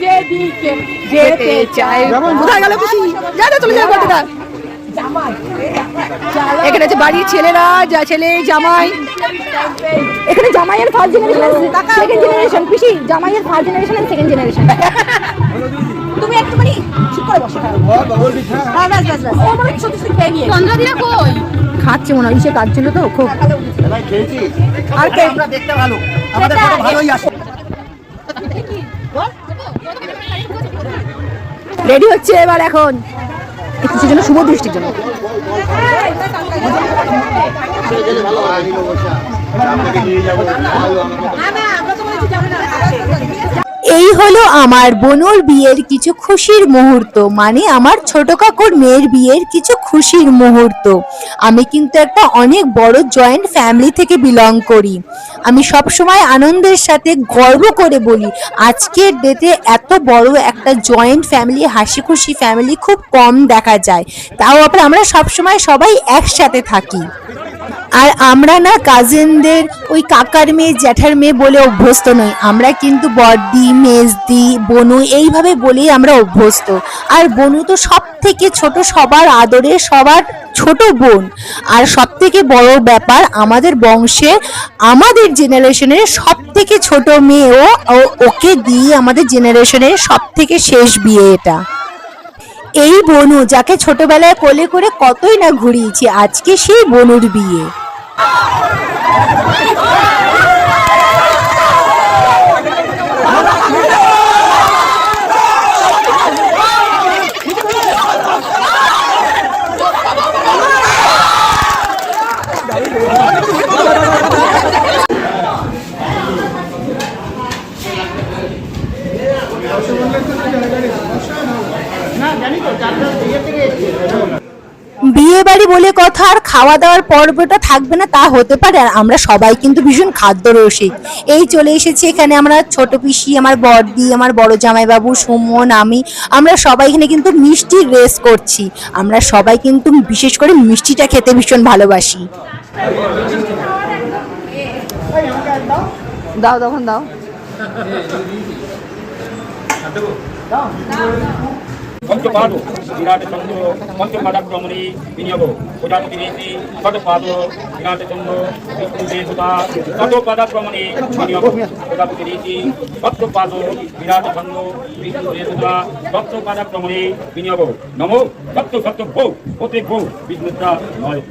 যেদিকে যেতে চাই। কোথায় গেল খুশি? যা চলে যাবে কতটা। এখানে আছে বাড়ির ছেলেরা, যা ছেলে জামাই। এখানে জামাইয়ের ফার্স্ট জেনারেশন, সেকেন্ড জেনারেশন। পিসি জামাইয়ের ফার্স্ট জেনারেশন আর সেকেন্ড জেনারেশন। তুমি একটুখানি ঠিক করে বসো। চন্দ্রদিরা কই? খাচ্ছে মনে হয়, সে কাজ ছিল তো খুব। আর দেখতে ভালো, আমাদের ফটো ভালোই আসে। রেডি হচ্ছে এবার এখন কিছুর জন্য, শুভ দৃষ্টির জন্য। এই হলো আমার বোনুর বিয়ের কিছু খুশির মুহূর্ত, মানে আমার ছোট কাকুর মেয়ের বিয়ের কিছু খুশির মুহূর্ত। আমি কিন্তু একটা অনেক বড় জয়েন্ট ফ্যামিলি থেকে বিলং করি। আমি সব সময় আনন্দের সাথে গর্ব করে বলি, আজকের ডেটে এত বড় একটা জয়েন্ট ফ্যামিলি, হাসি খুশি ফ্যামিলি খুব কম দেখা যায়। তাও আবার আমরা সবসময় সবাই একসাথে থাকি। আর আমরা না কাজিনদের ওই কাকার মেয়ে জ্যাঠার মেয়ে বলে অভ্যস্ত নই, আমরা কিন্তু বড়দি মেজদি বনু এইভাবে বলেই আমরা অভ্যস্ত। আর বনু তো সব থেকে ছোট, সবার আদরে, সবার ছোট বোন। আর সব থেকে বড় ব্যাপার, আমাদের বংশে আমাদের জেনারেশনের সব থেকে ছোট মেয়ে ওকে দিয়ে আমাদের জেনারেশনের সব থেকে শেষ বিয়ে এটা। এই বনু যাকে ছোটবেলায় কোলে করে কতই না ঘুরিয়েছি, আজকে সেই বনুর বিয়ে। বিয়ে বাড়ি বলে কথা, আর খাওয়া দাওয়ার পর্বটা থাকবে না তা হতে পারে। আর আমরা সবাই কিন্তু ভীষণ খাদ্য রসিক। এই চলে এসেছি এখানে আমরা ছোট পিসি, আমার বড়দি, আমার বড় জামাইবাবু, সুমন, আমরা সবাই এখানে কিন্তু মিষ্টির রেস করছি। আমরা সবাই কিন্তু বিশেষ করে মিষ্টিটা খেতে ভীষণ ভালোবাসি। দাও, তখন দাও। পঞ্চপাদ বিরাট চন্দ্র পঞ্চপাদাক্রমণী বিনিয়োগ প্রজাপতি নীতি শতপাদ বিরাট চন্দ্র বিষ্ণুদেবতা শতপাদাক্রমণী বিনিয়োগ প্রজাপতি নীতি শতপাদ বিরাট চন্দ্র বিষ্ণুদেবতা শতপাদাক্রমণী বিনিয়োগ নমো সত্য সত্য ভৌ প্রত্যেক ভৌ বিষ্ণুতা নয়।